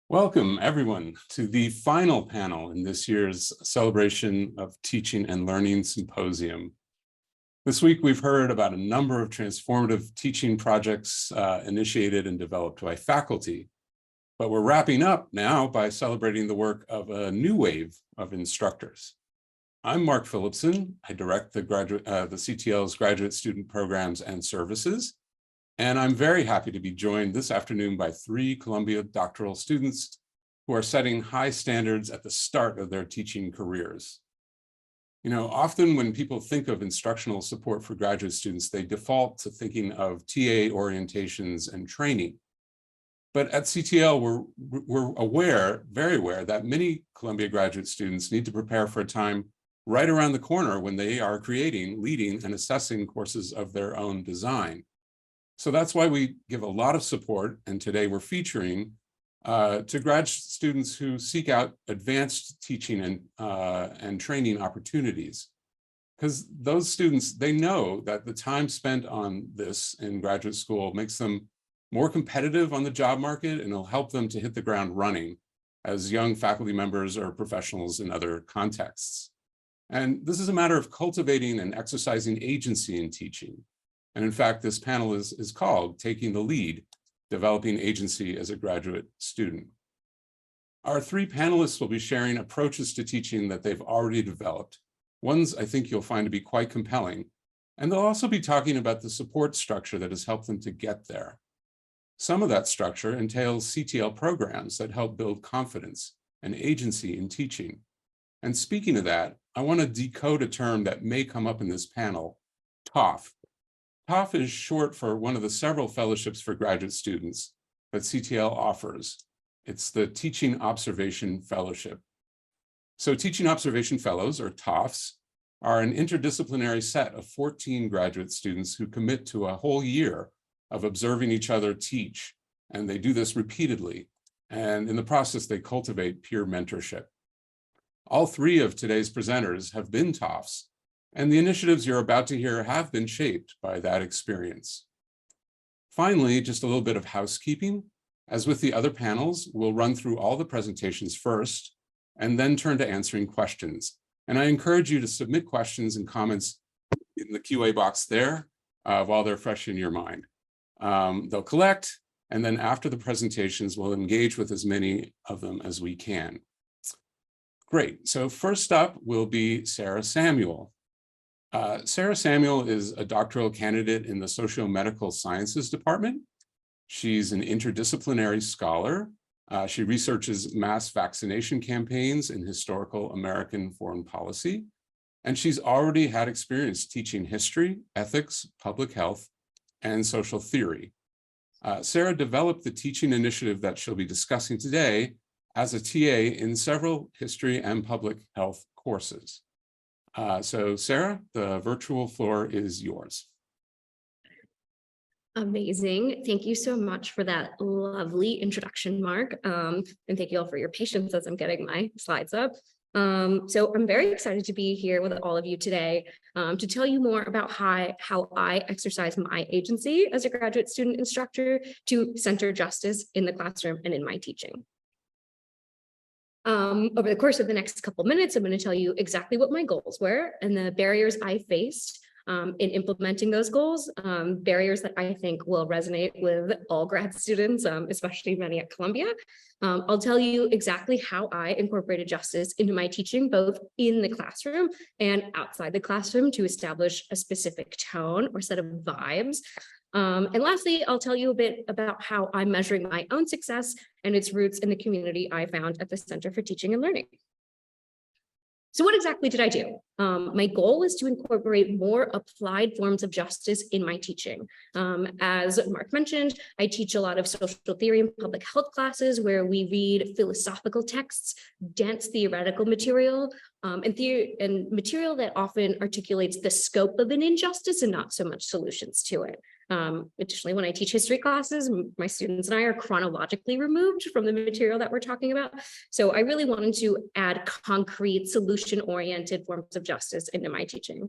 Welcome, everyone, to the final panel in this year's Celebration of Teaching and Learning Symposium. This week, we've heard about a number of transformative teaching projects initiated and developed by faculty, but we're wrapping up now by celebrating the work of a new wave of instructors. I'm Mark Phillipson. I direct the CTL's graduate student programs and services. And I'm very happy to be joined this afternoon by 3 Columbia doctoral students who are setting high standards at the start of their teaching careers. You know, often when people think of instructional support for graduate students, they default to thinking of TA orientations and training. But at CTL, we're aware, very aware, that many Columbia graduate students need to prepare for a time right around the corner when they are creating, leading, and assessing courses of their own design. So that's why we give a lot of support, and today we're featuring to grad students who seek out advanced teaching and training opportunities. Because those students, they know that the time spent on this in graduate school makes them more competitive on the job market, and it'll help them to hit the ground running as young faculty members or professionals in other contexts. And this is a matter of cultivating and exercising agency in teaching. And in fact, this panel is called Taking the Lead, Developing Agency as a Graduate Student. Our 3 panelists will be sharing approaches to teaching that they've already developed, ones I think you'll find to be quite compelling, and they'll also be talking about the support structure that has helped them to get there. Some of that structure entails CTL programs that help build confidence and agency in teaching. And speaking of that, I want to decode a term that may come up in this panel, TOF. TOF is short for one of the several fellowships for graduate students that CTL offers. It's the Teaching Observation Fellowship. So Teaching Observation Fellows, or TOFs, are an interdisciplinary set of 14 graduate students who commit to a whole year of observing each other teach, and they do this repeatedly. And in the process, they cultivate peer mentorship. All 3 of today's presenters have been TOFs, and the initiatives you're about to hear have been shaped by that experience. Finally, just a little bit of housekeeping. As with the other panels, we'll run through all the presentations first and then turn to answering questions. And I encourage you to submit questions and comments in the QA box there while they're fresh in your mind. They'll collect, and then after the presentations, we'll engage with as many of them as we can. Great. So first up will be Sara Samuel. Sara Samuel is a doctoral candidate in the Sociomedical Sciences Department. She's an interdisciplinary scholar. She researches mass vaccination campaigns in historical American foreign policy. And she's already had experience teaching history, ethics, public health, and social theory. Sara developed the teaching initiative that she'll be discussing today as a TA in several history and public health courses. So Sara, the virtual floor is yours. Amazing. Thank you so much for that lovely introduction, Mark. And thank you all for your patience as I'm getting my slides up. So I'm very excited to be here with all of you today to tell you more about how I exercise my agency as a graduate student instructor to center justice in the classroom and in my teaching. Over the course of the next couple minutes, I'm going to tell you exactly what my goals were and the barriers I faced in implementing those goals, barriers that I think will resonate with all grad students, especially many at Columbia. I'll tell you exactly how I incorporated justice into my teaching, both in the classroom and outside the classroom, to establish a specific tone or set of vibes. And lastly, I'll tell you a bit about how I'm measuring my own success and its roots in the community I found at the Center for Teaching and Learning. So what exactly did I do? My goal is to incorporate more applied forms of justice in my teaching. As Mark mentioned, I teach a lot of social theory and public health classes where we read philosophical texts, dense theoretical material, and material that often articulates the scope of an injustice and not so much solutions to it. Additionally, when I teach history classes, my students and I are chronologically removed from the material that we're talking about. So I really wanted to add concrete, solution-oriented forms of justice into my teaching.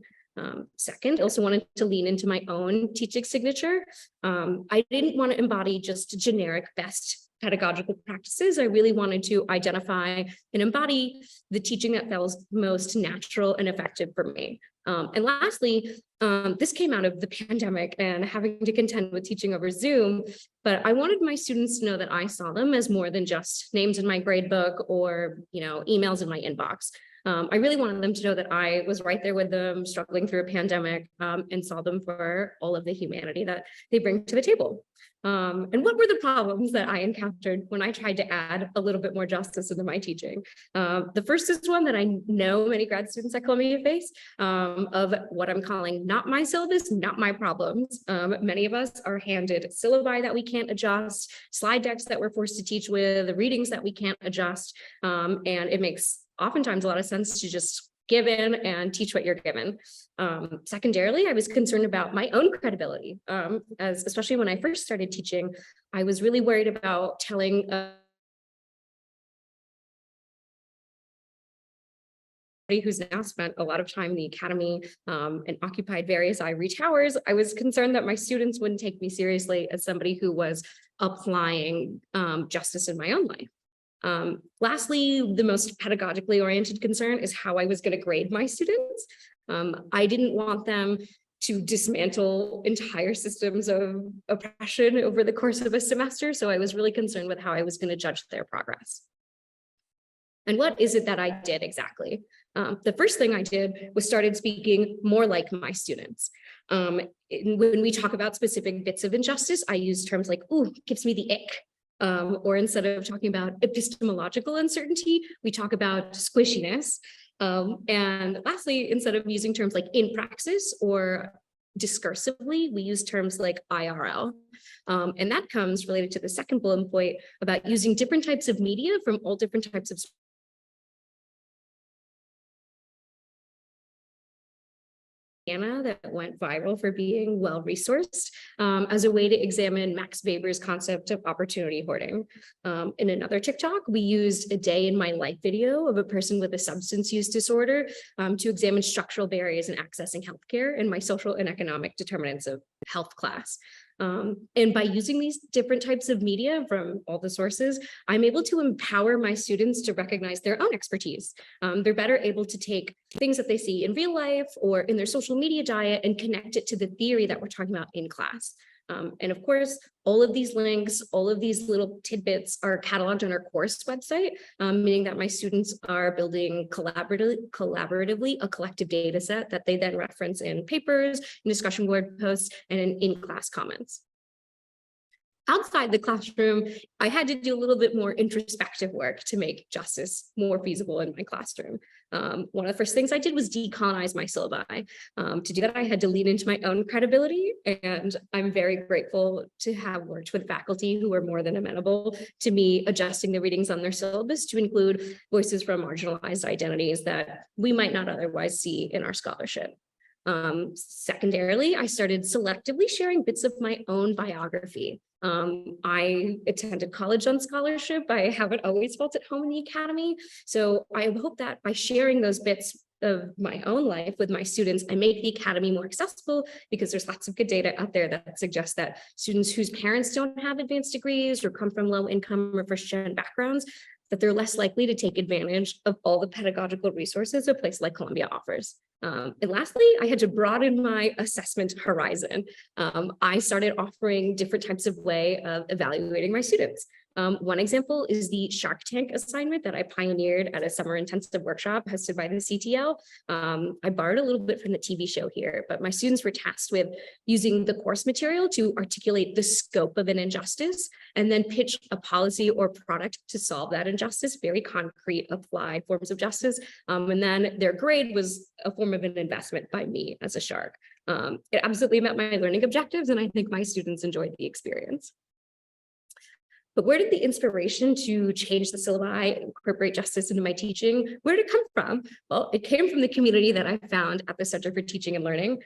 Second, I also wanted to lean into my own teaching signature. I didn't want to embody just generic best pedagogical practices, I really wanted to identify and embody the teaching that feels most natural and effective for me. And lastly, this came out of the pandemic and having to contend with teaching over Zoom, but I wanted my students to know that I saw them as more than just names in my grade book or, emails in my inbox. I really wanted them to know that I was right there with them, struggling through a pandemic, and saw them for all of the humanity that they bring to the table. And what were the problems that I encountered when I tried to add a little bit more justice into my teaching? The first is one that I know many grad students at Columbia face, of what I'm calling not my syllabus, not my problems. Many of us are handed syllabi that we can't adjust, slide decks that we're forced to teach with, readings that we can't adjust, and it makes oftentimes a lot of sense to just give in and teach what you're given. Secondarily, I was concerned about my own credibility, as especially when I first started teaching. I was really worried about telling who's now spent a lot of time in the academy and occupied various ivory towers. I was concerned that my students wouldn't take me seriously as somebody who was applying justice in my own life. Lastly, the most pedagogically oriented concern is how I was going to grade my students. I didn't want them to dismantle entire systems of oppression over the course of a semester, so I was really concerned with how I was going to judge their progress. And what is it that I did exactly? The first thing I did was started speaking more like my students. When we talk about specific bits of injustice, I use terms like, ooh, gives me the ick. Or instead of talking about epistemological uncertainty, we talk about squishiness. And lastly, instead of using terms like in praxis or discursively, we use terms like IRL. And that comes related to the second bullet point about using different types of media from all different types of that went viral for being well-resourced as a way to examine Max Weber's concept of opportunity hoarding. In another TikTok, we used a day in my life video of a person with a substance use disorder to examine structural barriers in accessing healthcare in my social and economic determinants of health class. And by using these different types of media from all the sources, I'm able to empower my students to recognize their own expertise. They're better able to take things that they see in real life or in their social media diet and connect it to the theory that we're talking about in class. And of course, all of these links, all of these little tidbits are cataloged on our course website, meaning that my students are building collaboratively a collective data set that they then reference in papers, in discussion board posts, and in in-class comments. Outside the classroom, I had to do a little bit more introspective work to make justice more feasible in my classroom. One of the first things I did was decolonize my syllabi. To do that, I had to lean into my own credibility, and I'm very grateful to have worked with faculty who are more than amenable to me adjusting the readings on their syllabus to include voices from marginalized identities that we might not otherwise see in our scholarship. Secondarily, I started selectively sharing bits of my own biography. I attended college on scholarship. I haven't always felt at home in the academy. So I hope that by sharing those bits of my own life with my students, I make the academy more accessible, because there's lots of good data out there that suggests that students whose parents don't have advanced degrees or come from low income or first-gen backgrounds, that they're less likely to take advantage of all the pedagogical resources a place like Columbia offers. And lastly, I had to broaden my assessment horizon. I started offering different types of way of evaluating my students. One example is the Shark Tank assignment that I pioneered at a summer intensive workshop hosted by the CTL. I borrowed a little bit from the TV show here, but my students were tasked with using the course material to articulate the scope of an injustice and then pitch a policy or product to solve that injustice, very concrete applied forms of justice. And then their grade was a form of an investment by me as a shark. It absolutely met my learning objectives, and I think my students enjoyed the experience. But where did the inspiration to change the syllabi and incorporate justice into my teaching, where did it come from? Well, it came from the community that I found at the Center for Teaching and Learning.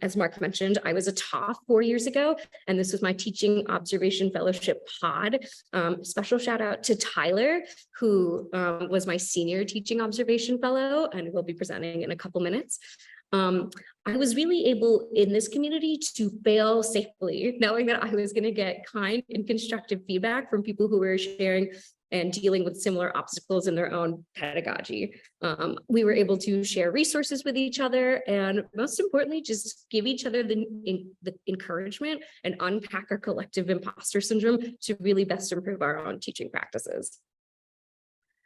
As Mark mentioned, I was a TOF 4 years ago, and this was my Teaching Observation Fellowship pod. Special shout out to Tylar, who was my senior Teaching Observation Fellow and will be presenting in a couple minutes. I was really able in this community to fail safely, knowing that I was going to get kind and constructive feedback from people who were sharing and dealing with similar obstacles in their own pedagogy. We were able to share resources with each other, and most importantly, just give each other the encouragement and unpack our collective imposter syndrome to really best improve our own teaching practices.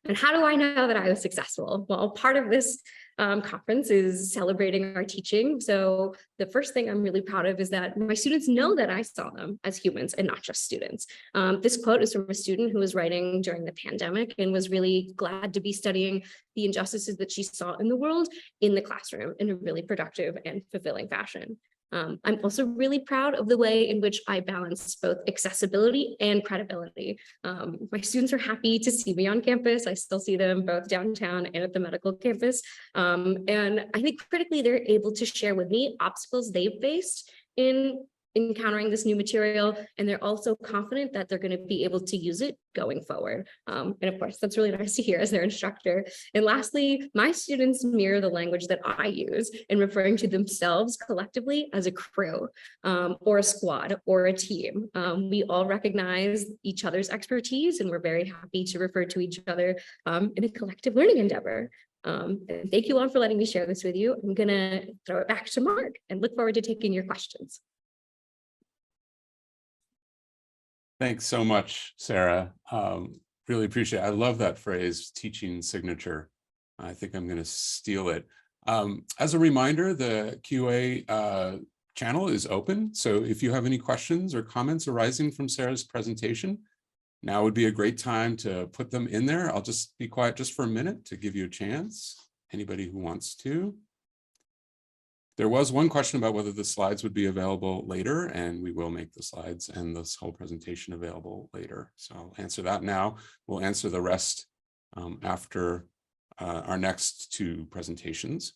And how do I know that I was successful? Well, part of this conference is celebrating our teaching. So the first thing I'm really proud of is that my students know that I saw them as humans and not just students. This quote is from a student who was writing during the pandemic and was really glad to be studying the injustices that she saw in the world in the classroom in a really productive and fulfilling fashion. I'm also really proud of the way in which I balance both accessibility and credibility. My students are happy to see me on campus. I still see them both downtown and at the medical campus. And I think critically, they're able to share with me obstacles they've faced in encountering this new material, and they're also confident that they're going to be able to use it going forward. And of course, that's really nice to hear as their instructor. And lastly, my students mirror the language that I use in referring to themselves collectively as a crew, or a squad, or a team. We all recognize each other's expertise, and we're very happy to refer to each other in a collective learning endeavor. And thank you all for letting me share this with you. I'm going to throw it back to Mark and look forward to taking your questions. Thanks so much, Sara. Really appreciate it. I love that phrase, teaching signature. I think I'm going to steal it. As a reminder, the QA channel is open. So if you have any questions or comments arising from Sara's presentation, now would be a great time to put them in there. I'll just be quiet just for a minute to give you a chance. Anybody who wants to. There was one question about whether the slides would be available later, and we will make the slides and this whole presentation available later. So I'll answer that now. We'll answer the rest after our next two presentations.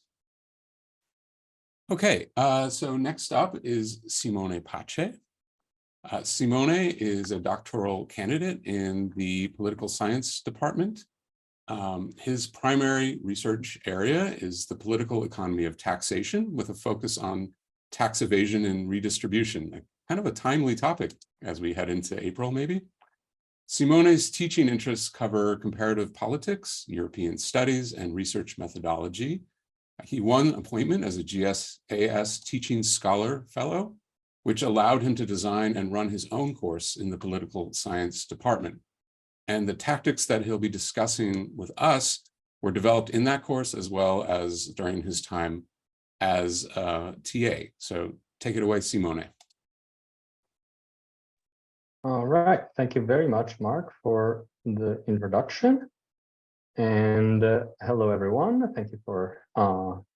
Okay, so next up is Simone Paci. Simone is a doctoral candidate in the political science department. His primary research area is the political economy of taxation, with a focus on tax evasion and redistribution, kind of a timely topic as we head into April, maybe. Simone's teaching interests cover comparative politics, European studies, and research methodology. He won appointment as a GSAS Teaching Scholar Fellow, which allowed him to design and run his own course in the political science department. And the tactics that he'll be discussing with us were developed in that course as well as during his time as TA. So take it away, Simone. All right. Thank you very much, Mark, for the introduction. And hello, everyone. Thank you for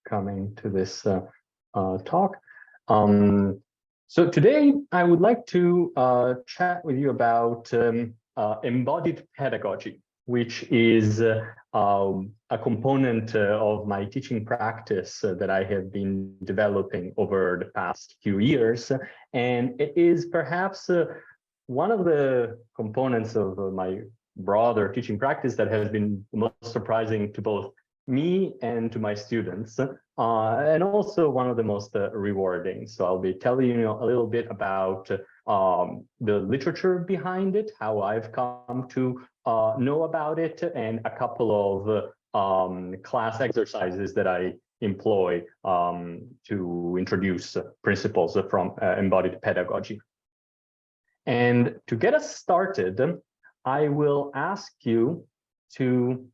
coming to this talk. So today, I would like to chat with you about embodied pedagogy, which is a component of my teaching practice that I have been developing over the past few years. And it is perhaps one of the components of my broader teaching practice that has been most surprising to both me and to my students, and also one of the most rewarding. So I'll be telling you a little bit about the literature behind it, how I've come to know about it, and a couple of class exercises that I employ to introduce principles from embodied pedagogy. And to get us started, I will ask you to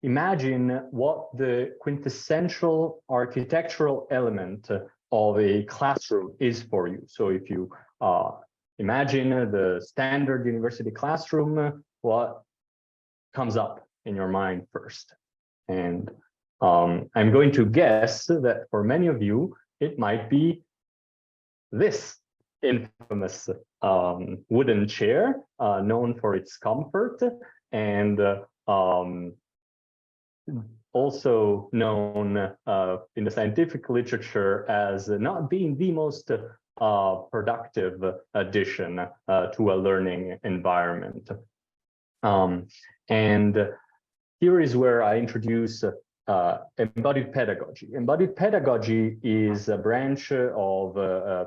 imagine what the quintessential architectural element of a classroom is for you. So if you imagine the standard university classroom, what comes up in your mind first? And I'm going to guess that for many of you, it might be this infamous wooden chair, known for its comfort, and also known in the scientific literature as not being the most productive addition to a learning environment. And here is where I introduce embodied pedagogy. Embodied pedagogy is a branch of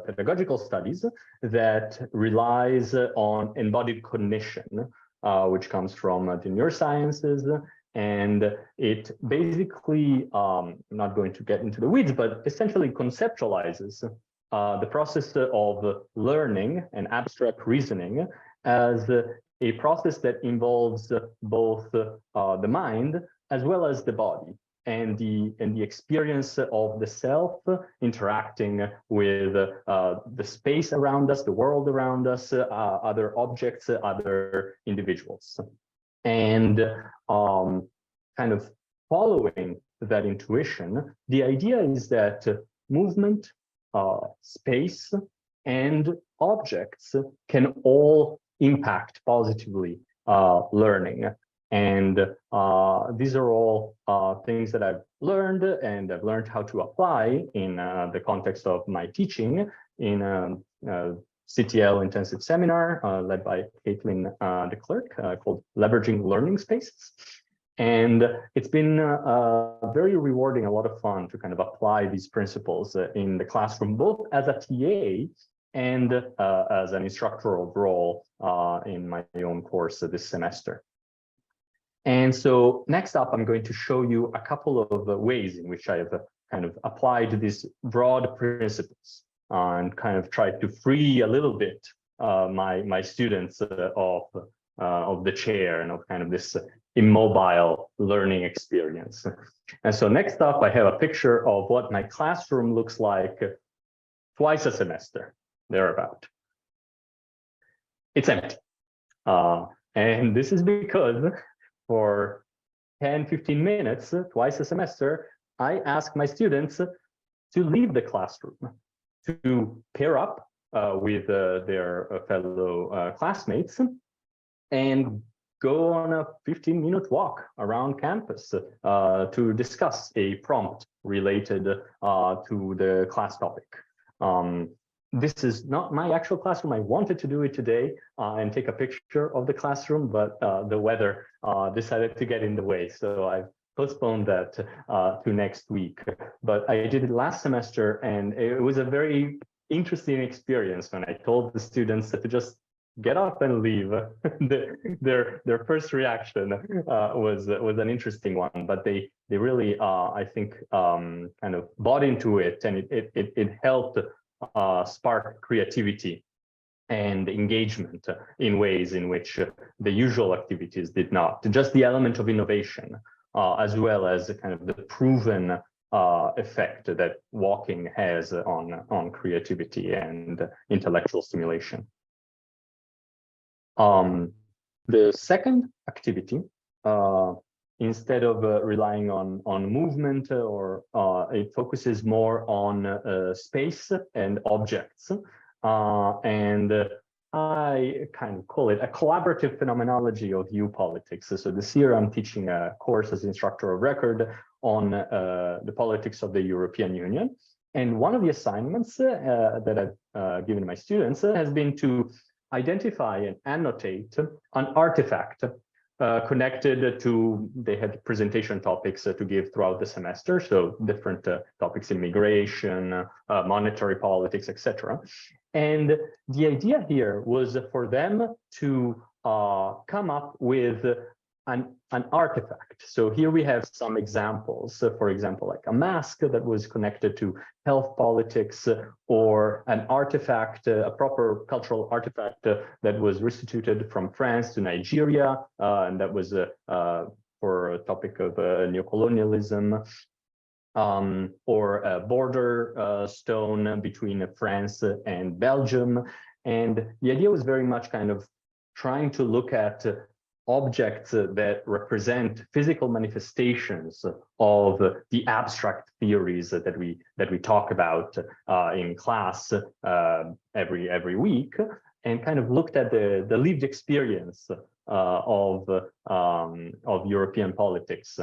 pedagogical studies that relies on embodied cognition, which comes from the neurosciences. And it basically, I'm not going to get into the weeds, but essentially conceptualizes the process of learning and abstract reasoning as a process that involves both the mind as well as the body, and the experience of the self interacting with the space around us, the world around us, other objects, other individuals. And kind of following that intuition, the idea is that movement, space, and objects can all impact positively learning. And these are all things that I've learned, and I've learned how to apply in the context of my teaching in a CTL intensive seminar led by Caitlin de Klerk called Leveraging Learning Spaces. And it's been very rewarding, a lot of fun to kind of apply these principles in the classroom, both as a TA and as an instructor role in my own course this semester. And so next up, I'm going to show you a couple of ways in which I have kind of applied these broad principles and kind of tried to free a little bit my students of the chair and of kind of this immobile learning experience. And so next up, I have a picture of what my classroom looks like twice a semester, thereabout. It's empty. And this is because for 10, 15 minutes, twice a semester, I ask my students to leave the classroom, to pair up with their fellow classmates and go on a 15-minute walk around campus to discuss a prompt related to the class topic. This is not my actual classroom. I wanted to do it today and take a picture of the classroom, but the weather decided to get in the way. So I've postponed that to next week. But I did it last semester, and it was a very interesting experience when I told the students to just get up and leave. Their first reaction was an interesting one, but they really, I think, kind of bought into it, and it helped spark creativity and engagement in ways in which the usual activities did not. Just the element of innovation, as well as kind of the proven effect that walking has on creativity and intellectual stimulation. The second activity, instead of relying on movement, or it focuses more on space and objects. And I kind of call it a collaborative phenomenology of youth politics. So this year I'm teaching a course as instructor of record on the politics of the European Union. And one of the assignments that I've given my students has been to identify and annotate an artifact connected to, they had presentation topics to give throughout the semester, so different topics, immigration, monetary politics, etc. And the idea here was for them to come up with an artifact. So here we have some examples. So for example, like a mask that was connected to health politics, or an artifact, a proper cultural artifact that was restituted from France to Nigeria, and that was for a topic of neocolonialism, or a border stone between France and Belgium. And the idea was very much kind of trying to look at objects that represent physical manifestations of the abstract theories that we talk about in class every week, and kind of looked at the lived experience of European politics.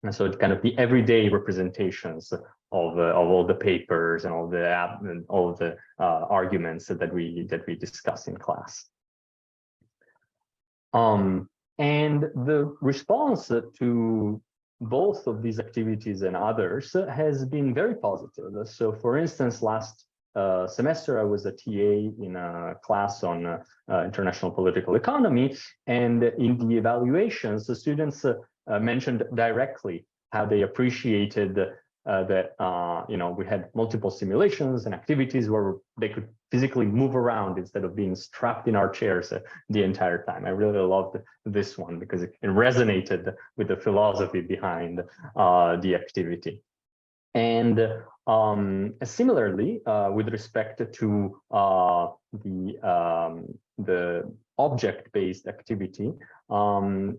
And so it's kind of the everyday representations of all the papers and all the arguments that we discuss in class. And the response to both of these activities and others has been very positive. So for instance, last semester, I was a TA in a class on international political economy, and in the evaluations, the students mentioned directly how they appreciated that we had multiple simulations and activities where they could physically move around instead of being strapped in our chairs the entire time. I really loved this one because it resonated with the philosophy behind the activity. And similarly, with respect to the object-based activity,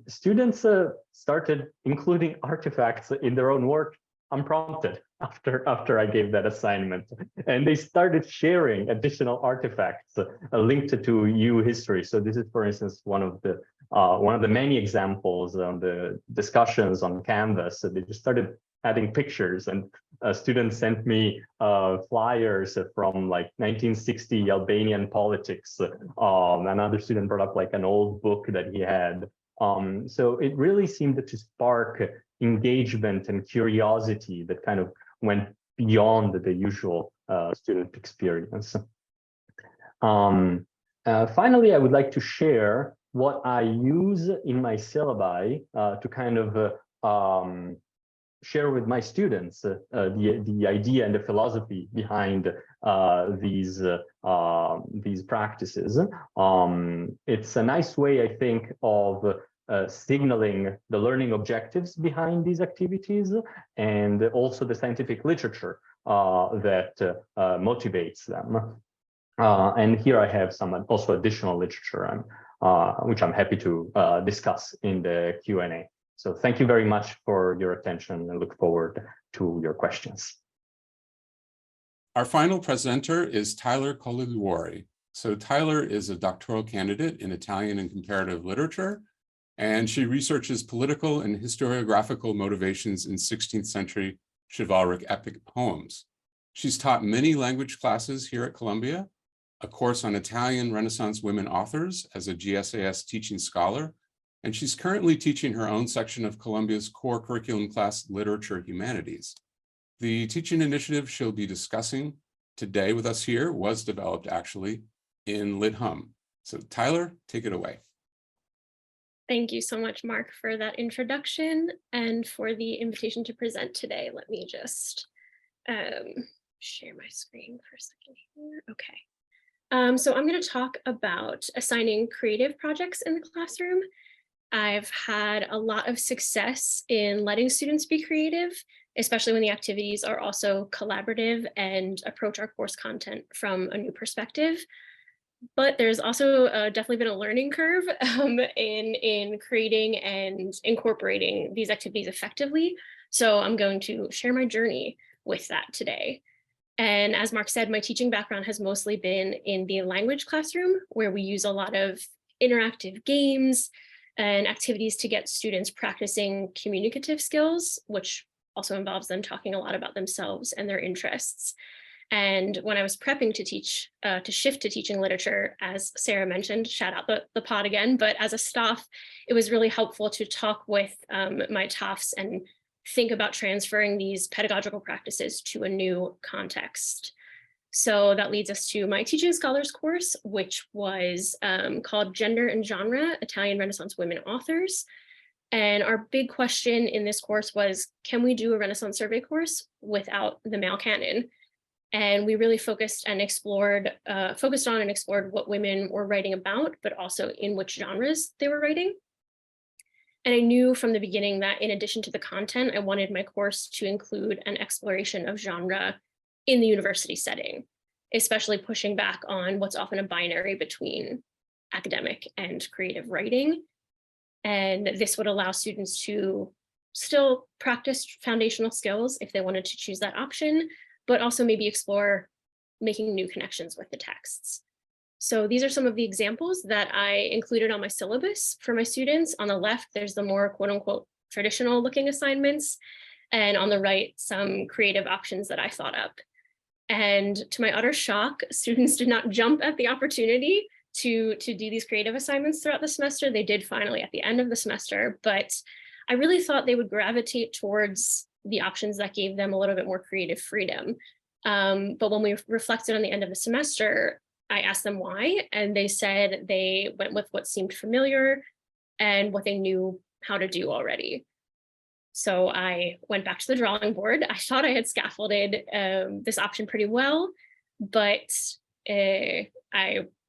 students started including artifacts in their own work unprompted after I gave that assignment, and they started sharing additional artifacts linked to EU history. So this is, for instance, one of the many examples on the discussions on Canvas. So they just started adding pictures, and students sent me flyers from like 1960 Albanian politics. Another student brought up like an old book that he had. So it really seemed to spark engagement and curiosity that kind of went beyond the usual student experience. Finally, I would like to share what I use in my syllabi to kind of share with my students the idea and the philosophy behind these practices. It's a nice way, I think, of signaling the learning objectives behind these activities, and also the scientific literature that motivates them. And here I have some also additional literature which I'm happy to discuss in the Q&A. So thank you very much for your attention. I look forward to your questions. Our final presenter is Tylar Colleluori. So Tylar is a doctoral candidate in Italian and comparative literature, and she researches political and historiographical motivations in 16th century chivalric epic poems. She's taught many language classes here at Columbia, a course on Italian Renaissance women authors as a GSAS Teaching Scholar, and she's currently teaching her own section of Columbia's core curriculum class, Literature Humanities. The teaching initiative she'll be discussing today with us here was developed actually in LitHum. So Tylar, take it away. Thank you so much, Mark, for that introduction and for the invitation to present today. Let me just share my screen for a second here. Okay. So I'm going to talk about assigning creative projects in the classroom. I've had a lot of success in letting students be creative, especially when the activities are also collaborative and approach our course content from a new perspective. But there's also definitely been a learning curve in creating and incorporating these activities effectively. So I'm going to share my journey with that today. And as Mark said, my teaching background has mostly been in the language classroom, where we use a lot of interactive games and activities to get students practicing communicative skills, which also involves them talking a lot about themselves and their interests. And when I was prepping to teach, to shift to teaching literature, as Sara mentioned, shout out the pod again, but as a staff, it was really helpful to talk with my TOFs and think about transferring these pedagogical practices to a new context. So that leads us to my Teaching Scholars course, which was called Gender and Genre, Italian Renaissance Women Authors. And our big question in this course was, can we do a Renaissance survey course without the male canon? And we really focused on and explored what women were writing about, but also in which genres they were writing. And I knew from the beginning that in addition to the content, I wanted my course to include an exploration of genre in the university setting, especially pushing back on what's often a binary between academic and creative writing. And this would allow students to still practice foundational skills if they wanted to choose that option, but also maybe explore making new connections with the texts. So these are some of the examples that I included on my syllabus for my students. On the left, there's the more quote unquote traditional looking assignments. And on the right, some creative options that I thought up. And to my utter shock, students did not jump at the opportunity to do these creative assignments throughout the semester. They did finally at the end of the semester, but I really thought they would gravitate towards the options that gave them a little bit more creative freedom. But when we reflected on the end of the semester, I asked them why, and they said they went with what seemed familiar and what they knew how to do already. So I went back to the drawing board. I thought I had scaffolded this option pretty well, but I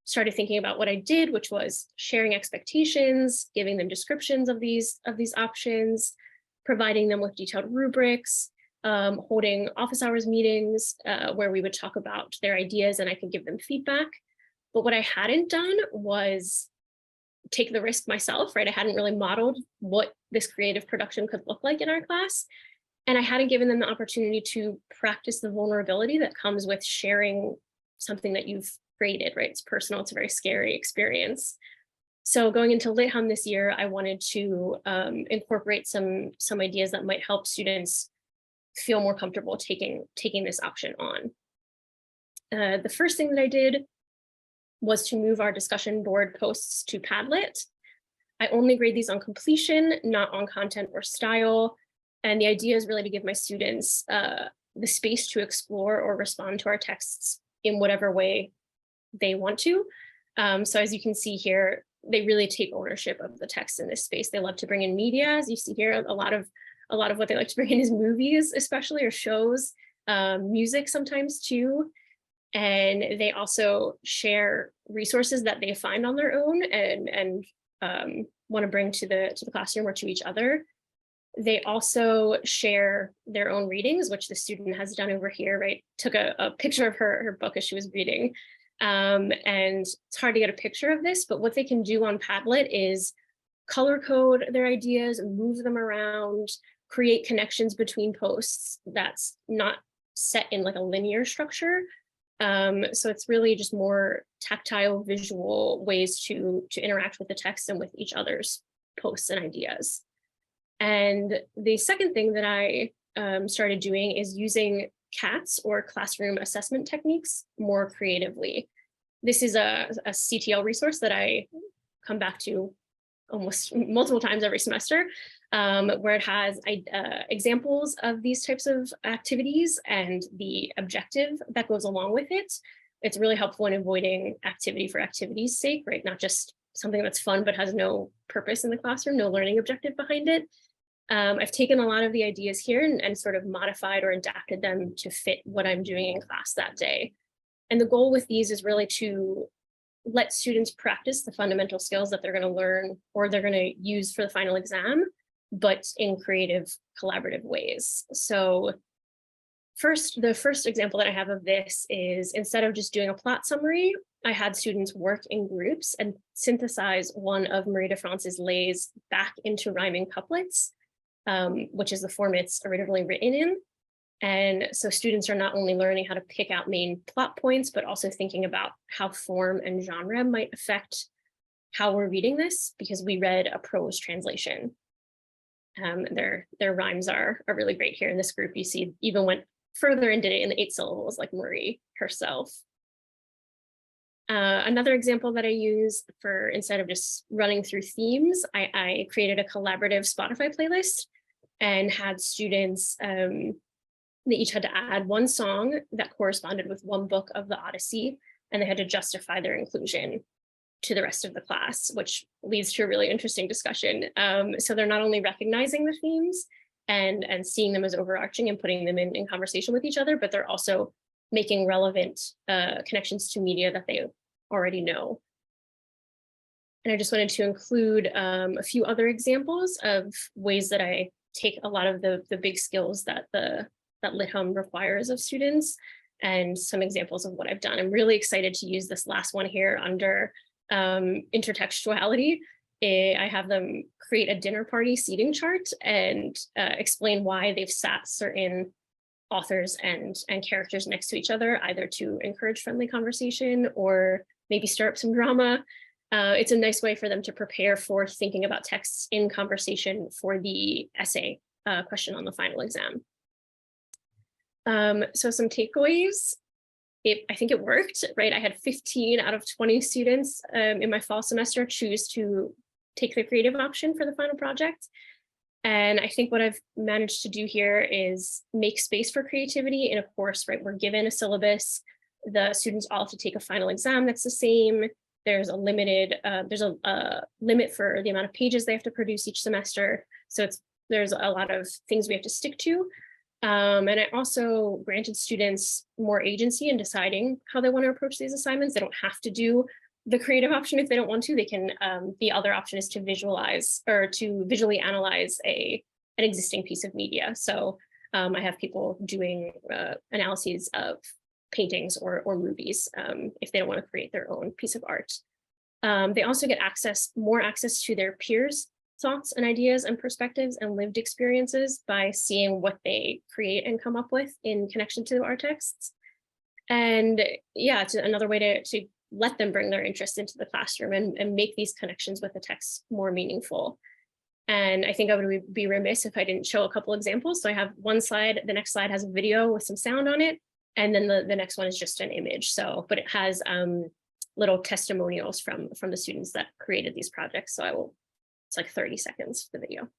started thinking about what I did, which was sharing expectations, giving them descriptions of these options, providing them with detailed rubrics, holding office hours meetings where we would talk about their ideas and I could give them feedback. But what I hadn't done was take the risk myself, right? I hadn't really modeled what this creative production could look like in our class. And I hadn't given them the opportunity to practice the vulnerability that comes with sharing something that you've created, right? It's personal, it's a very scary experience. So going into LitHum this year, I wanted to incorporate some ideas that might help students feel more comfortable taking this option on. The first thing that I did was to move our discussion board posts to Padlet. I only grade these on completion, not on content or style. And the idea is really to give my students the space to explore or respond to our texts in whatever way they want to. So as you can see here, they really take ownership of the text in this space. They love to bring in media. As you see here, a lot of what they like to bring in is movies, especially, or shows, music sometimes too. And they also share resources that they find on their own and want to bring to the classroom or to each other. They also share their own readings, which the student has done over here, right? Took a picture of her book as she was reading. And it's hard to get a picture of this, but what they can do on Padlet is color code their ideas, move them around, create connections between posts that's not set in like a linear structure. So it's really just more tactile, visual ways to interact with the text and with each other's posts and ideas. And the second thing that I started doing is using CATs, or classroom assessment techniques, more creatively. This is a CTL resource that I come back to almost multiple times every semester, where it has examples of these types of activities and the objective that goes along with it. It's really helpful in avoiding activity for activity's sake, right? Not just something that's fun but has no purpose in the classroom, no learning objective behind it. I've taken a lot of the ideas here and sort of modified or adapted them to fit what I'm doing in class that day. And the goal with these is really to let students practice the fundamental skills that they're going to learn or they're going to use for the final exam, but in creative, collaborative ways. So the first example that I have of this is, instead of just doing a plot summary, I had students work in groups and synthesize one of Marie de France's lays back into rhyming couplets, which is the form it's originally written in. And so students are not only learning how to pick out main plot points, but also thinking about how form and genre might affect how we're reading this, because we read a prose translation. Their rhymes are really great here in this group. You see, even went further and did it in the 8 syllables like Marie herself. Another example that I use for, instead of just running through themes, I created a collaborative Spotify playlist and had students, they each had to add one song that corresponded with one book of the Odyssey, and they had to justify their inclusion to the rest of the class, which leads to a really interesting discussion. So they're not only recognizing the themes and seeing them as overarching and putting them in conversation with each other, but they're also making relevant connections to media that they already know. And I just wanted to include a few other examples of ways that I take a lot of the big skills that LitHum requires of students, and some examples of what I've done. I'm really excited to use this last one here under intertextuality. I have them create a dinner party seating chart and explain why they've sat certain authors and characters next to each other, either to encourage friendly conversation or maybe stir up some drama. It's a nice way for them to prepare for thinking about texts in conversation for the essay question on the final exam. So some takeaways. I think it worked, right? I had 15 out of 20 students in my fall semester choose to take the creative option for the final project. And I think what I've managed to do here is make space for creativity in a course, right? We're given a syllabus. The students all have to take a final exam that's the same. There's a limit for the amount of pages they have to produce each semester. So there's a lot of things we have to stick to. And I also granted students more agency in deciding how they want to approach these assignments. They don't have to do the creative option if they don't want to. They can, the other option is to visualize or to visually analyze an existing piece of media. So I have people doing analyses of paintings or movies if they don't want to create their own piece of art. They also get more access to their peers' thoughts and ideas and perspectives and lived experiences by seeing what they create and come up with in connection to our texts. And yeah, it's another way to let them bring their interest into the classroom and make these connections with the text more meaningful. And I think I would be remiss if I didn't show a couple examples. So I have one slide, the next slide has a video with some sound on it. And then the next one is just an image. So, but it has little testimonials from the students that created these projects. So it's like 30 seconds, the video.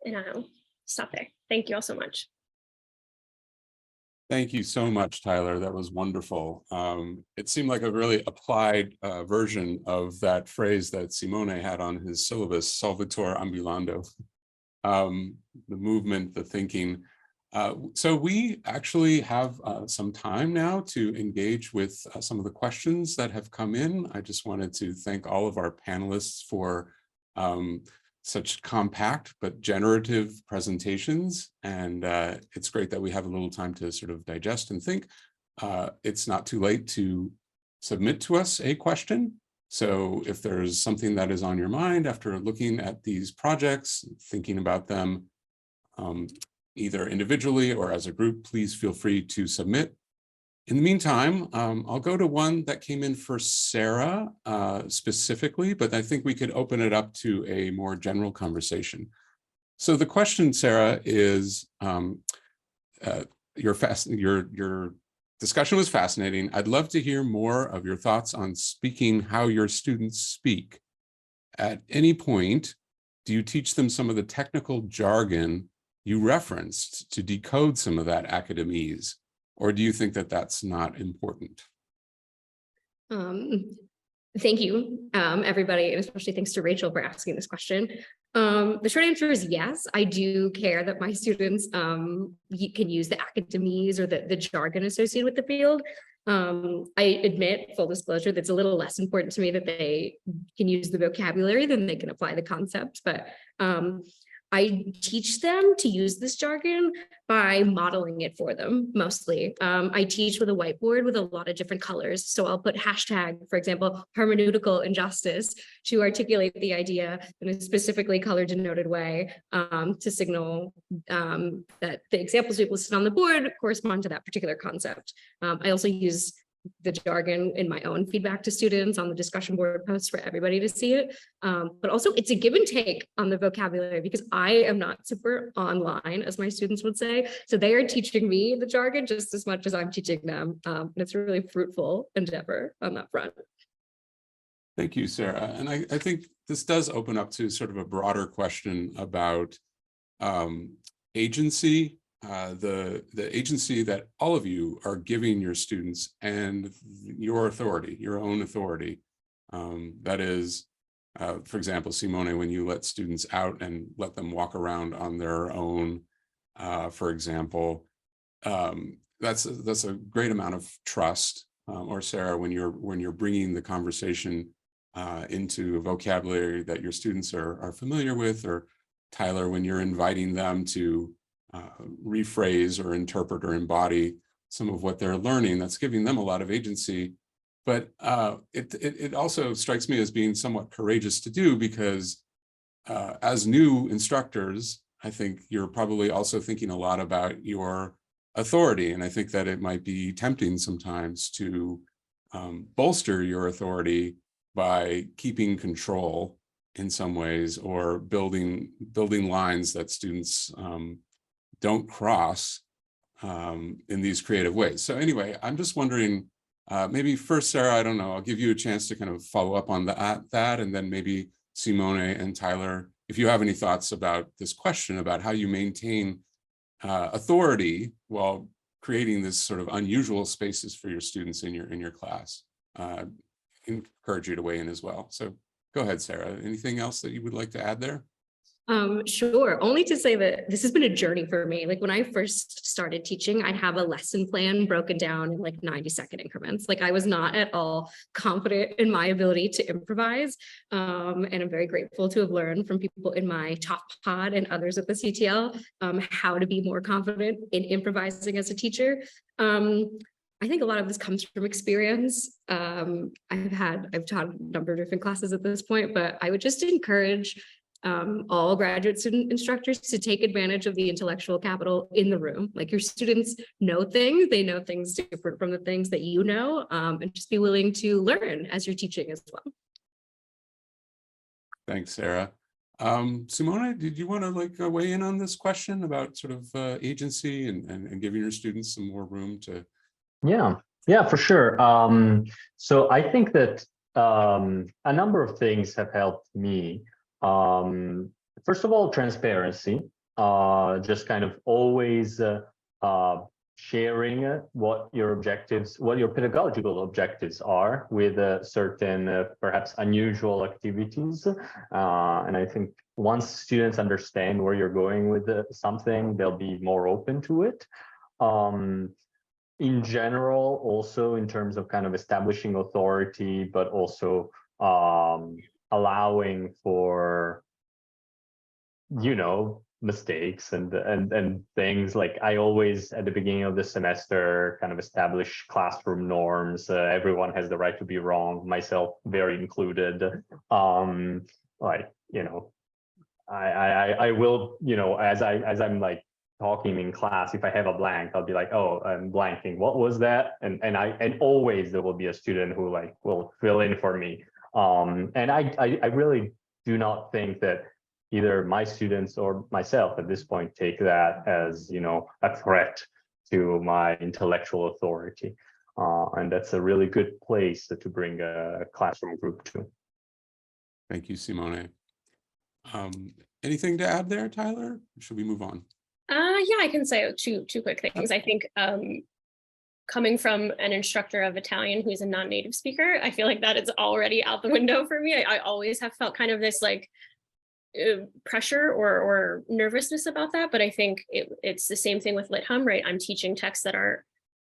And I'll stop there. Thank you all so much. Thank you so much, Tyler. That was wonderful. It seemed like a really applied version of that phrase that Simone had on his syllabus, solvitur ambulando, the movement, the thinking. So we actually have some time now to engage with some of the questions that have come in. I just wanted to thank all of our panelists for such compact but generative presentations. And it's great that we have a little time to sort of digest and think. It's not too late to submit to us a question. So if there's something that is on your mind after looking at these projects, thinking about them either individually or as a group, please feel free to submit. In the meantime, I'll go to one that came in for Sara specifically, but I think we could open it up to a more general conversation. So the question, Sara, is your discussion was fascinating. I'd love to hear more of your thoughts on speaking how your students speak. At any point, do you teach them some of the technical jargon you referenced to decode some of that academese? Or do you think that that's not important? Thank you, everybody, and especially thanks to Rachel for asking this question. The short answer is yes, I do care that my students can use the academese or the jargon associated with the field. I admit, full disclosure, that's a little less important to me that they can use the vocabulary than they can apply the concepts, but I teach them to use this jargon by modeling it for them, mostly. I teach with a whiteboard with a lot of different colors. So I'll put hashtag, for example, hermeneutical injustice to articulate the idea in a specifically color denoted way to signal that the examples we've listed on the board correspond to that particular concept. I also use the jargon in my own feedback to students on the discussion board posts for everybody to see it. But also it's a give and take on the vocabulary because I am not super online, as my students would say. So they are teaching me the jargon just as much as I'm teaching them. And it's a really fruitful endeavor on that front. Thank you, Sara. And I think this does open up to sort of a broader question about agency. The agency that all of you are giving your students and your authority, your own authority. That is, for example, Simone, when you let students out and let them walk around on their own, for example, that's a great amount of trust. Or Sara, when you're bringing the conversation into a vocabulary that your students are familiar with, or Tyler, when you're inviting them to rephrase or interpret or embody some of what they're learning. That's giving them a lot of agency. But it also strikes me as being somewhat courageous to do, because as new instructors, I think you're probably also thinking a lot about your authority. And I think that it might be tempting sometimes to bolster your authority by keeping control in some ways, or building lines that students don't cross in these creative ways. So anyway, I'm just wondering, maybe first, Sara, I don't know, I'll give you a chance to kind of follow up on that, and then maybe Simone and Tyler, if you have any thoughts about this question about how you maintain authority while creating this sort of unusual spaces for your students in your class. Encourage you to weigh in as well. So go ahead, Sara. Anything else that you would like to add there? Sure. Only to say that this has been a journey for me. Like when I first started teaching, I'd have a lesson plan broken down in like 90-second increments. Like I was not at all confident in my ability to improvise. And I'm very grateful to have learned from people in my top pod and others at the CTL how to be more confident in improvising as a teacher. I think a lot of this comes from experience. I've taught a number of different classes at this point, but I would just encourage all graduate student instructors to take advantage of the intellectual capital in the room. Like your students know things, they know things different from the things that you know, and just be willing to learn as you're teaching as well. Thanks, Sara. Simone, did you want to weigh in on this question about sort of agency and giving your students some more room to? Yeah, for sure. So I think that a number of things have helped me. First of all, transparency, just kind of always sharing what your pedagogical objectives are with certain perhaps unusual activities. And I think once students understand where you're going with something, they'll be more open to it. In general, also in terms of kind of establishing authority, but also allowing for, mistakes and things. Like I always, at the beginning of the semester, kind of establish classroom norms. Everyone has the right to be wrong, myself very included. I will, as I'm like talking in class, if I have a blank, I'll be like, oh, I'm blanking. What was that? And always there will be a student who will fill in for me. And I really do not think that either my students or myself at this point take that as, a threat to my intellectual authority. And that's a really good place to bring a classroom group to. Thank you, Simone. Anything to add there, Tyler? Or should we move on? Yeah, I can say two quick things. I think coming from an instructor of Italian who's a non-native speaker, I feel like that is already out the window for me. I always have felt kind of this pressure or nervousness about that, but I think it's the same thing with LitHum, right? I'm teaching texts that are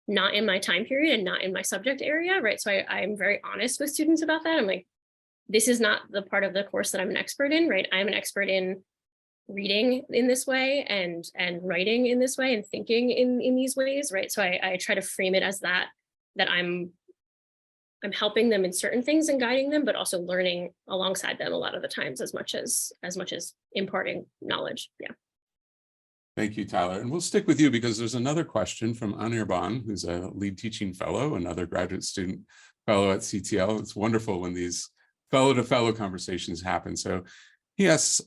not in my time period and not in my subject area, right? So I'm very honest with students about that. I'm like, this is not the part of the course that I'm an expert in, right? I'm an expert in reading in this way and writing in this way and thinking in these ways, right? So I try to frame it as that I'm helping them in certain things and guiding them, but also learning alongside them a lot of the times as much as imparting knowledge. Yeah. Thank you, Tyler. And we'll stick with you because there's another question from Anirban, who's a lead teaching fellow, another graduate student fellow at CTL. It's wonderful when these fellow to fellow conversations happen. So he asks,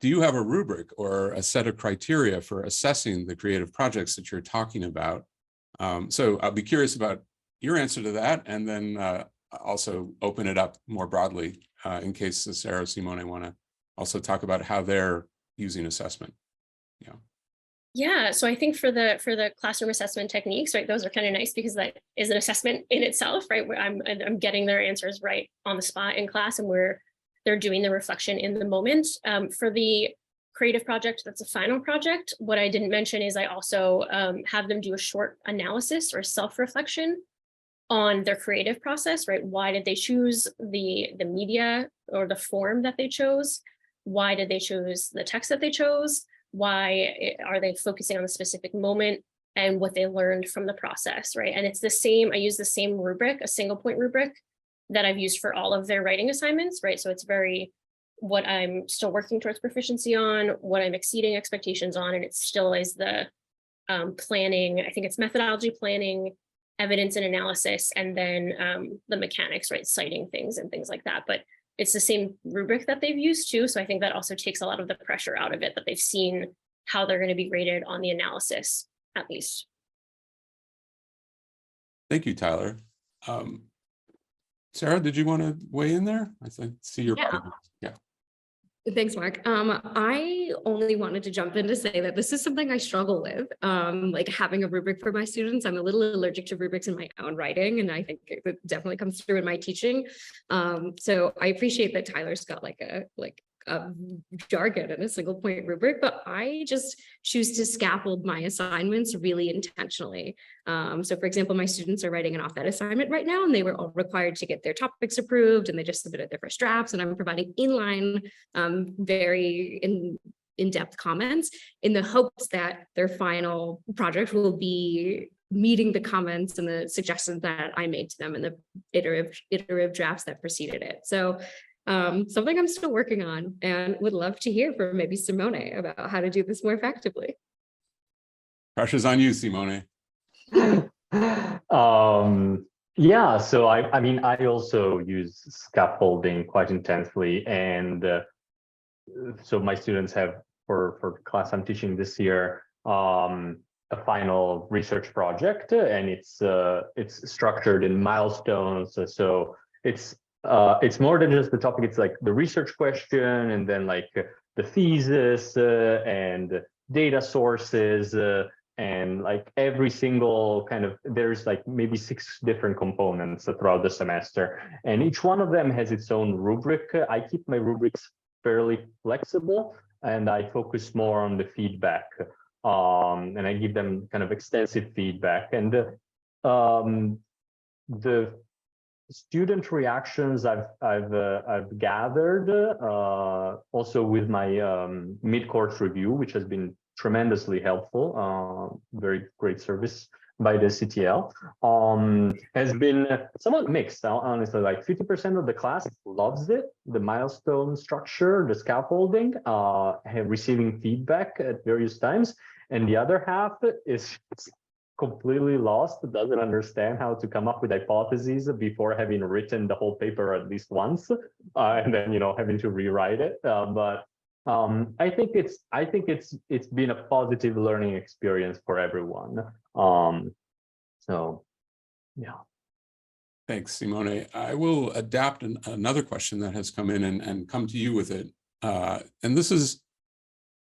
do you have a rubric or a set of criteria for assessing the creative projects that you're talking about? So I'll be curious about your answer to that, and then also open it up more broadly in case Sara or Simone want to also talk about how they're using assessment. Yeah, so I think for the classroom assessment techniques, right, those are kind of nice because that is an assessment in itself, right? Where I'm getting their answers right on the spot in class, and they're doing the reflection in the moment. For the creative project, that's a final project. What I didn't mention is I also have them do a short analysis or self-reflection on their creative process, right? Why did they choose the media or the form that they chose? Why did they choose the text that they chose? are they focusing on a specific moment and what they learned from the process, right? And it's the same, I use the same rubric, a single point rubric that I've used for all of their writing assignments, right? So it's very what I'm still working towards proficiency on, what I'm exceeding expectations on, and it still is the planning, I think it's methodology planning, evidence and analysis, and then the mechanics, right? Citing things and things like that. But it's the same rubric that they've used too. So I think that also takes a lot of the pressure out of it, that they've seen how they're going to be graded on the analysis, at least. Thank you, Tyler. Sara, did you want to weigh in there? I see your Yeah. yeah. Thanks, Mark. I only wanted to jump in to say that this is something I struggle with, like having a rubric for my students. I'm a little allergic to rubrics in my own writing, and I think it definitely comes through in my teaching. So I appreciate that Tyler's got like a jargon and a single point rubric, but I just choose to scaffold my assignments really intentionally. So for example, my students are writing an off-ed assignment right now, and they were all required to get their topics approved, and they just submitted their first drafts, and I'm providing inline, very in-depth comments in the hopes that their final project will be meeting the comments and the suggestions that I made to them in the iterative drafts that preceded it. So something I'm still working on, and would love to hear from maybe Simone about how to do this more effectively. Pressure's on you, Simone. Yeah, so I mean, I also use scaffolding quite intensely, and so my students have, for the class I'm teaching this year, a final research project, and it's structured in milestones. So it's more than just the topic. It's like the research question, and then like the thesis and data sources, and like every single kind of, there's like maybe 6 different components throughout the semester, and each one of them has its own rubric. I keep my rubrics fairly flexible, and I focus more on the feedback, and I give them kind of extensive feedback, and the student reactions I've gathered also with my mid-course review, which has been tremendously helpful, very great service by the CTL, has been somewhat mixed. Honestly, like 50% of the class loves it, the milestone structure, the scaffolding, receiving feedback at various times, and the other half is completely lost, doesn't understand how to come up with hypotheses before having written the whole paper at least once, and then having to rewrite it. But I think it's been a positive learning experience for everyone. So yeah. Thanks, Simone. I will adapt another question that has come in and come to you with it. And this is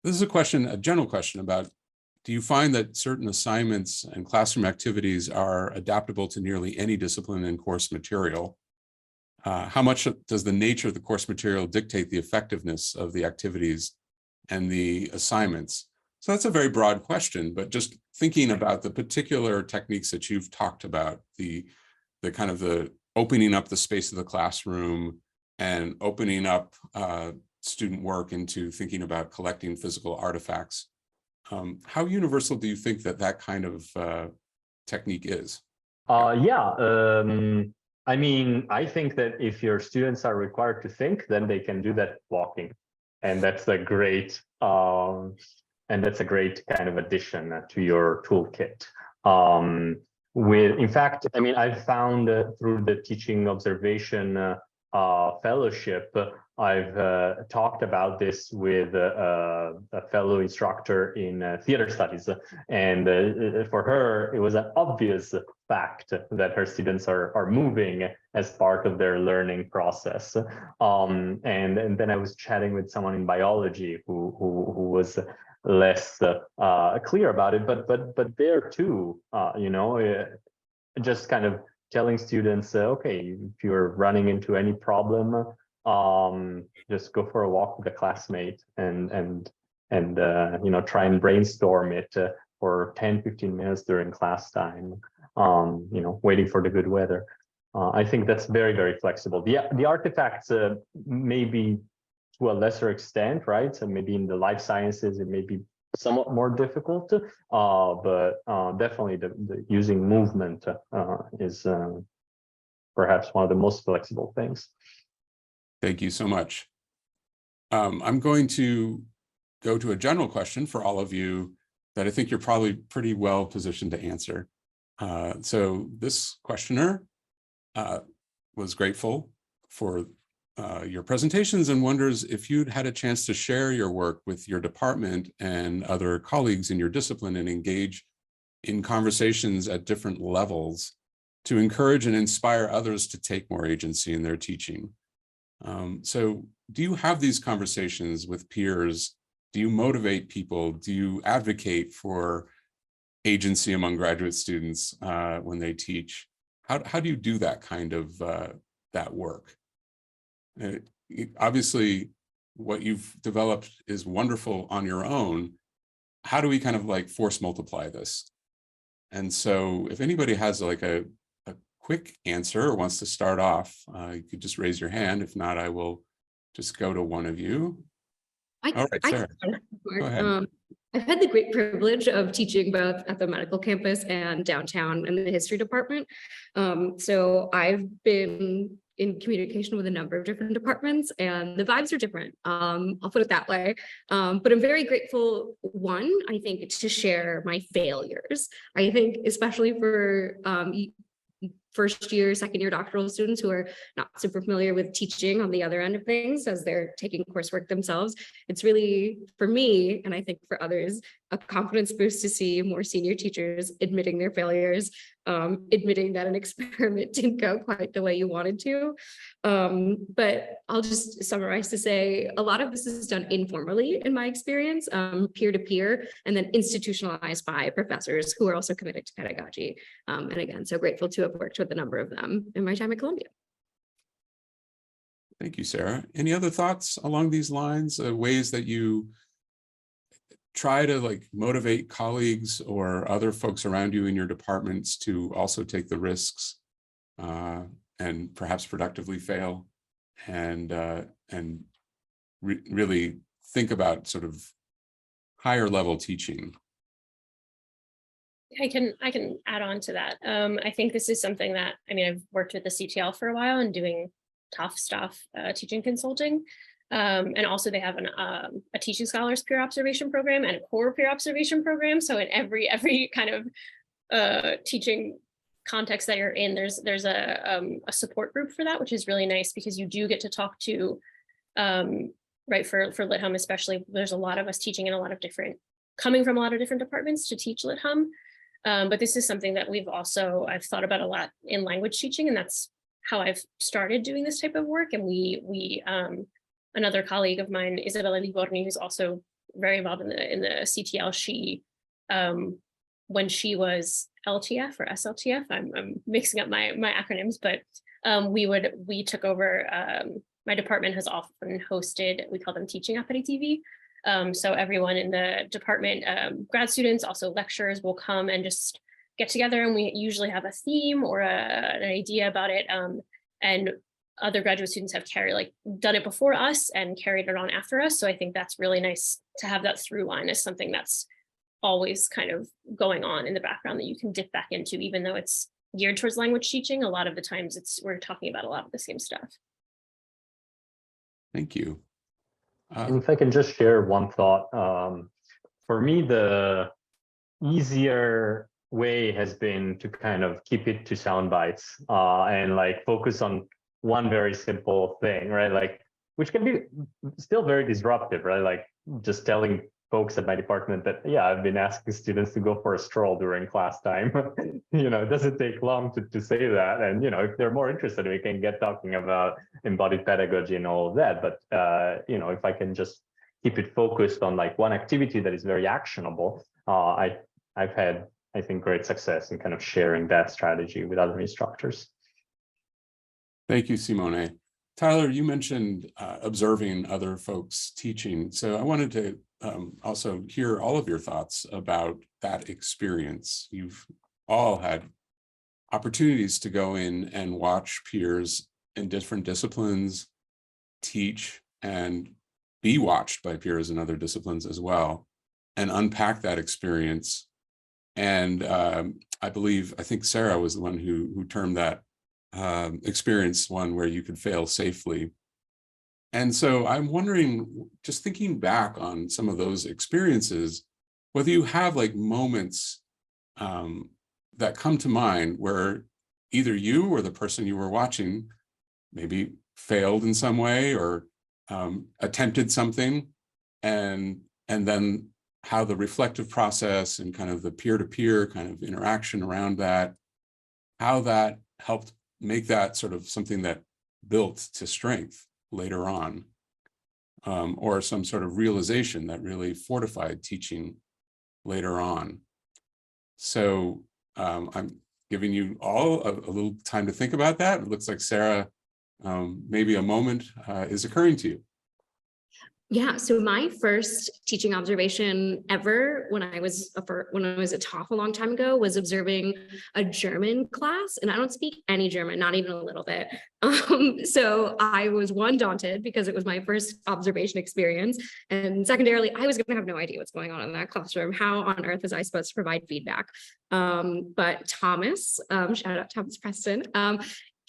a question, a general question about, do you find that certain assignments and classroom activities are adaptable to nearly any discipline and course material? How much does the nature of the course material dictate the effectiveness of the activities and the assignments? So that's a very broad question, but just thinking about the particular techniques that you've talked about, the kind of the opening up the space of the classroom and opening up student work into thinking about collecting physical artifacts. How universal do you think that kind of technique is? I mean, I think that if your students are required to think, then they can do that walking, and that's a great kind of addition to your toolkit. In fact, I mean, I've found through the teaching observation fellowship, I've talked about this with a fellow instructor in theater studies, and for her, it was an obvious fact that her students are moving as part of their learning process. And then I was chatting with someone in biology who was less clear about it, but there too, just kind of telling students, okay, if you're running into any problem, just go for a walk with a classmate and try and brainstorm it for 10-15 minutes during class time, waiting for the good weather. I think that's very, very flexible. The artifacts maybe to a lesser extent, right? So maybe in the life sciences, it may be somewhat more difficult, but definitely the using movement is perhaps one of the most flexible things. Thank you so much. I'm going to go to a general question for all of you that I think you're probably pretty well positioned to answer. So this questioner was grateful for your presentations and wonders if you'd had a chance to share your work with your department and other colleagues in your discipline and engage in conversations at different levels to encourage and inspire others to take more agency in their teaching. So do you have these conversations with peers? Do you motivate people? Do you advocate for agency among graduate students when they teach? How do you do that kind of that work? Obviously, what you've developed is wonderful on your own. How do we kind of like force multiply this? And so if anybody has like a quick answer or wants to start off, you could just raise your hand. If not, I will just go to one of you. All right, Sarah, go ahead. I've had the great privilege of teaching both at the medical campus and downtown in the history department. So I've been in communication with a number of different departments and the vibes are different. I'll put it that way. But I'm very grateful, one, I think, to share my failures. I think especially for first year, second year doctoral students who are not super familiar with teaching on the other end of things as they're taking coursework themselves. It's really, for me, and I think for others, a confidence boost to see more senior teachers admitting their failures, admitting that an experiment didn't go quite the way you wanted to. But I'll just summarize to say a lot of this is done informally in my experience, peer-to-peer, and then institutionalized by professors who are also committed to pedagogy. And again, so grateful to have worked with a number of them in my time at Columbia. Thank you, Sarah. Any other thoughts along these lines, ways that you try to like motivate colleagues or other folks around you in your departments to also take the risks and perhaps productively fail and really think about sort of higher level teaching? I can add on to that. I think this is something that, I mean, I've worked with the CTL for a while and doing tough stuff, teaching consulting. And also they have a Teaching Scholars peer observation program and a core peer observation program. So in every kind of teaching context that you're in, there's a support group for that, which is really nice because you do get to talk to, right, for Lit Hum especially, there's a lot of us teaching in a lot of different, coming from a lot of different departments to teach Lit Hum. But this is something that I've thought about a lot in language teaching, and that's how I've started doing this type of work. And we another colleague of mine, Isabella Livorni, who's also very involved in the CTL, she, when she was LTF or SLTF, I'm mixing up my acronyms, but we took over, my department has often hosted, we call them teaching aperitivi. So everyone in the department, grad students, also lecturers, will come and just get together, and we usually have a theme or an idea about it. And other graduate students have done it before us and carried it on after us. So I think that's really nice to have that through line as something that's always kind of going on in the background that you can dip back into, even though it's geared towards language teaching. A lot of the times we're talking about a lot of the same stuff. Thank you. And if I can just share one thought, for me, the easier way has been to kind of keep it to sound bites and like focus on one very simple thing, right? Like, which can be still very disruptive, right? Like just telling folks at my department that, yeah, I've been asking students to go for a stroll during class time. You know, it doesn't take long to say that. And, you know, if they're more interested, we can get talking about embodied pedagogy and all of that. But, you know, if I can just keep it focused on like one activity that is very actionable, I've had, I think, great success in kind of sharing that strategy with other instructors. Thank you, Simone. Tyler, you mentioned observing other folks teaching. So I wanted to also hear all of your thoughts about that experience. You've all had opportunities to go in and watch peers in different disciplines teach and be watched by peers in other disciplines as well, and unpack that experience. And I think Sara was the one who termed that experience one where you could fail safely. And so I'm wondering, just thinking back on some of those experiences, whether you have like moments that come to mind where either you or the person you were watching maybe failed in some way or attempted something, and then how the reflective process and kind of the peer-to-peer kind of interaction around that, how that helped make that sort of something that built to strength later on, or some sort of realization that really fortified teaching later on. So I'm giving you all a little time to think about that. It looks like Sara, maybe a moment is occurring to you. Yeah, so my first teaching observation ever when I was a TOEFL a long time ago was observing a German class, and I don't speak any German, not even a little bit. So I was daunted because it was my first observation experience, and secondarily, I was going to have no idea what's going on in that classroom. How on earth was I supposed to provide feedback? But Thomas, shout out Thomas Preston,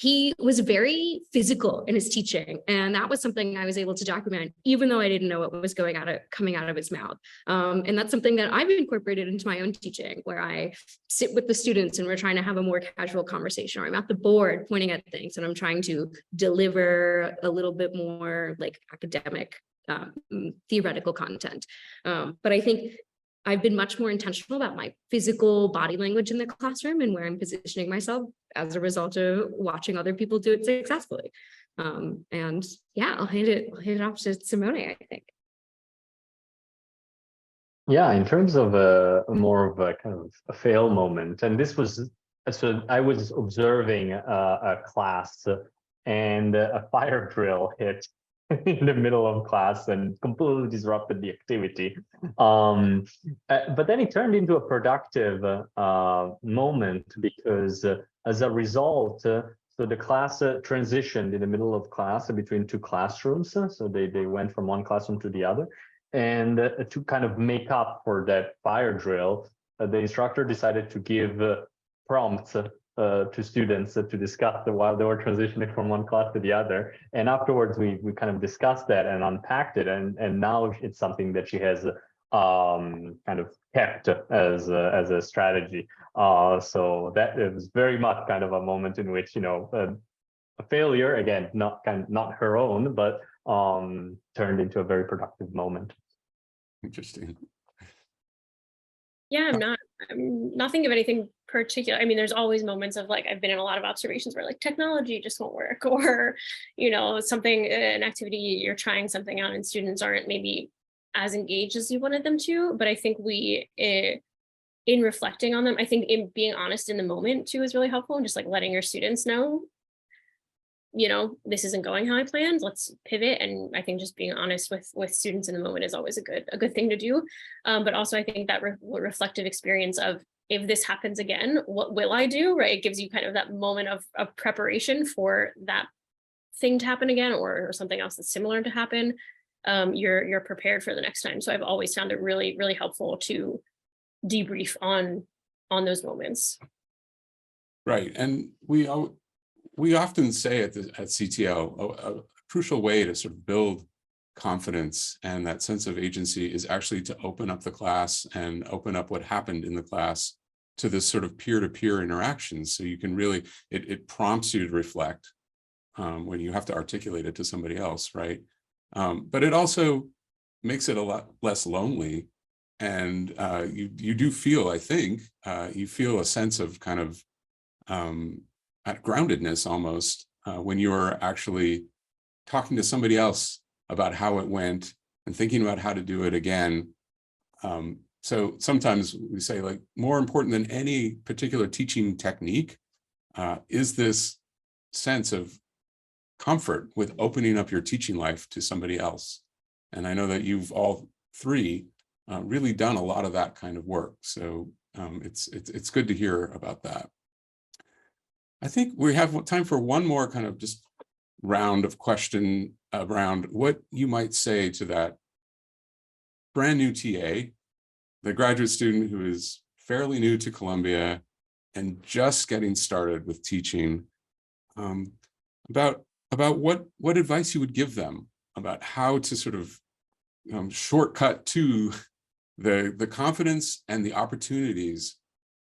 he was very physical in his teaching, and that was something I was able to document, even though I didn't know what was coming out of his mouth. And that's something that I've incorporated into my own teaching, where I sit with the students and we're trying to have a more casual conversation, or I'm at the board pointing at things and I'm trying to deliver a little bit more like academic, theoretical content. But I think I've been much more intentional about my physical body language in the classroom and where I'm positioning myself as a result of watching other people do it successfully. And yeah, I'll hand it off to Simone, I think. Yeah, in terms of more of a kind of a fail moment, and this was, so I was observing a class and a fire drill hit in the middle of class and completely disrupted the activity. But then it turned into a productive moment because as a result, so the class transitioned in the middle of class between two classrooms. So they went from one classroom to the other. And to kind of make up for that fire drill, the instructor decided to give prompts to students to discuss while they were transitioning from one class to the other. And afterwards, we kind of discussed that and unpacked it. And now it's something that she has kind of kept as a strategy. So that it was very much kind of a moment in which, a failure, again, not her own, but turned into a very productive moment. Interesting. Yeah, I'm not thinking of anything particular. I mean, there's always moments of like, I've been in a lot of observations where like technology just won't work, or, something, an activity, you're trying something out and students aren't maybe as engaged as you wanted them to. But I think in reflecting on them, I think in being honest in the moment too is really helpful, and just like letting your students know, this isn't going how I planned, let's pivot. And I think just being honest with students in the moment is always a good thing to do. But also I think that reflective experience of, if this happens again, what will I do, right? It gives you kind of that moment of preparation for that thing to happen again, or something else that's similar to happen. You're prepared for the next time. So I've always found it really, really helpful to debrief on those moments. Right. And we often say at CTL, a crucial way to sort of build confidence and that sense of agency is actually to open up the class and open up what happened in the class to this sort of peer-to-peer interaction. So you can really, it prompts you to reflect when you have to articulate it to somebody else, right? But it also makes it a lot less lonely. And you do feel, I think, you feel a sense of kind of groundedness almost when you're actually talking to somebody else about how it went and thinking about how to do it again. So sometimes we say, like, more important than any particular teaching technique is this sense of comfort with opening up your teaching life to somebody else. And I know that you've all three really done a lot of that kind of work. So it's good to hear about that. I think we have time for one more kind of just round of question around what you might say to that brand new TA, the graduate student who is fairly new to Columbia and just getting started with teaching, about what advice you would give them about how to sort of shortcut to the confidence and the opportunities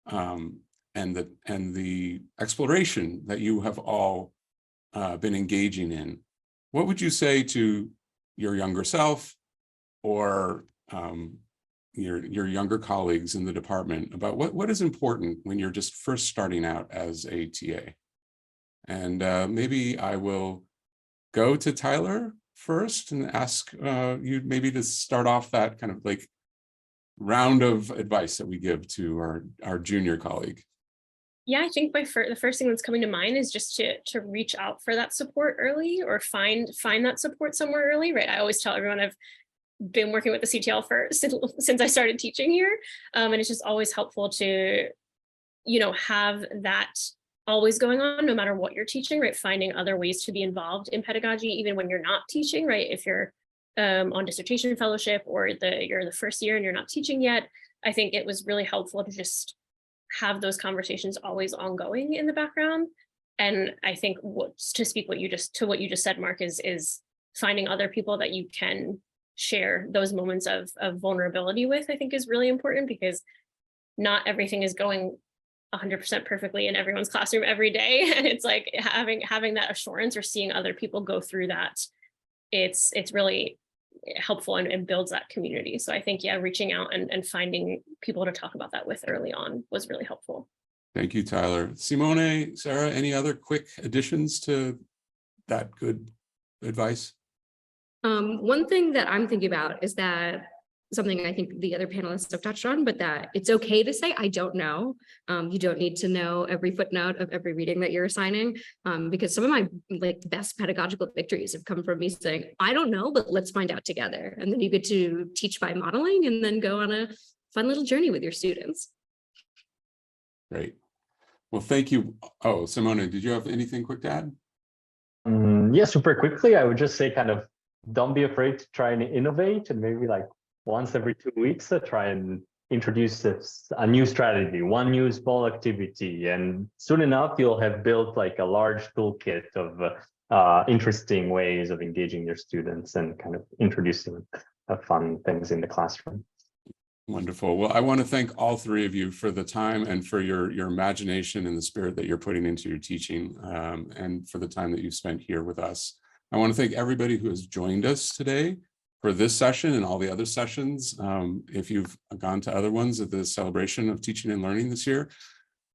and the exploration that you have all been engaging in. What would you say to your younger self or your younger colleagues in the department about what is important when you're just first starting out as a TA? And maybe I will go to Tylar first and ask you maybe to start off that kind of like round of advice that we give to our junior colleague. Yeah, I think the first thing that's coming to mind is just to reach out for that support early, or find that support somewhere early, right? I always tell everyone I've been working with the CTL since I started teaching here, and it's just always helpful to, have that always going on, no matter what you're teaching, right? Finding other ways to be involved in pedagogy, even when you're not teaching, right? If you're on dissertation fellowship or you're in the first year and you're not teaching yet, I think it was really helpful to just have those conversations always ongoing in the background. And I think what you just said, Mark, is finding other people that you can share those moments of vulnerability with, I think is really important, because not everything is going 100% perfectly in everyone's classroom every day. And it's like having that assurance or seeing other people go through that, it's really helpful and builds that community. So I think, yeah, reaching out and finding people to talk about that with early on was really helpful. Thank you, Tylar. Simone, Sara, any other quick additions to that good advice? One thing that I'm thinking about is that something I think the other panelists have touched on, but that it's okay to say, I don't know. You don't need to know every footnote of every reading that you're assigning, because some of my best pedagogical victories have come from me saying, I don't know, but let's find out together. And then you get to teach by modeling and then go on a fun little journey with your students. Great. Well, thank you. Oh, Simone, did you have anything quick to add? Yeah, super quickly, I would just say kind of don't be afraid to try and innovate, and maybe like once every 2 weeks, try and introduce a new strategy, one new small activity, and soon enough you'll have built like a large toolkit of interesting ways of engaging your students and kind of introducing fun things in the classroom. Wonderful. Well, I want to thank all three of you for the time and for your imagination and the spirit that you're putting into your teaching, and for the time that you've spent here with us. I want to thank everybody who has joined us today for this session and all the other sessions. If you've gone to other ones at the celebration of teaching and learning this year.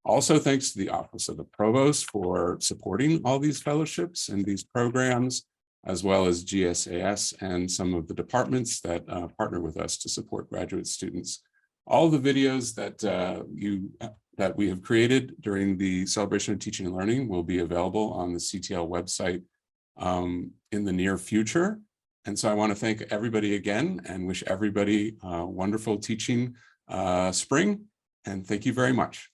Also, thanks to the Office of the Provost for supporting all these fellowships and these programs, as well as GSAS and some of the departments that partner with us to support graduate students. All the videos that we have created during the celebration of teaching and learning will be available on the CTL website in the near future. And so I want to thank everybody again and wish everybody a wonderful teaching spring. And thank you very much.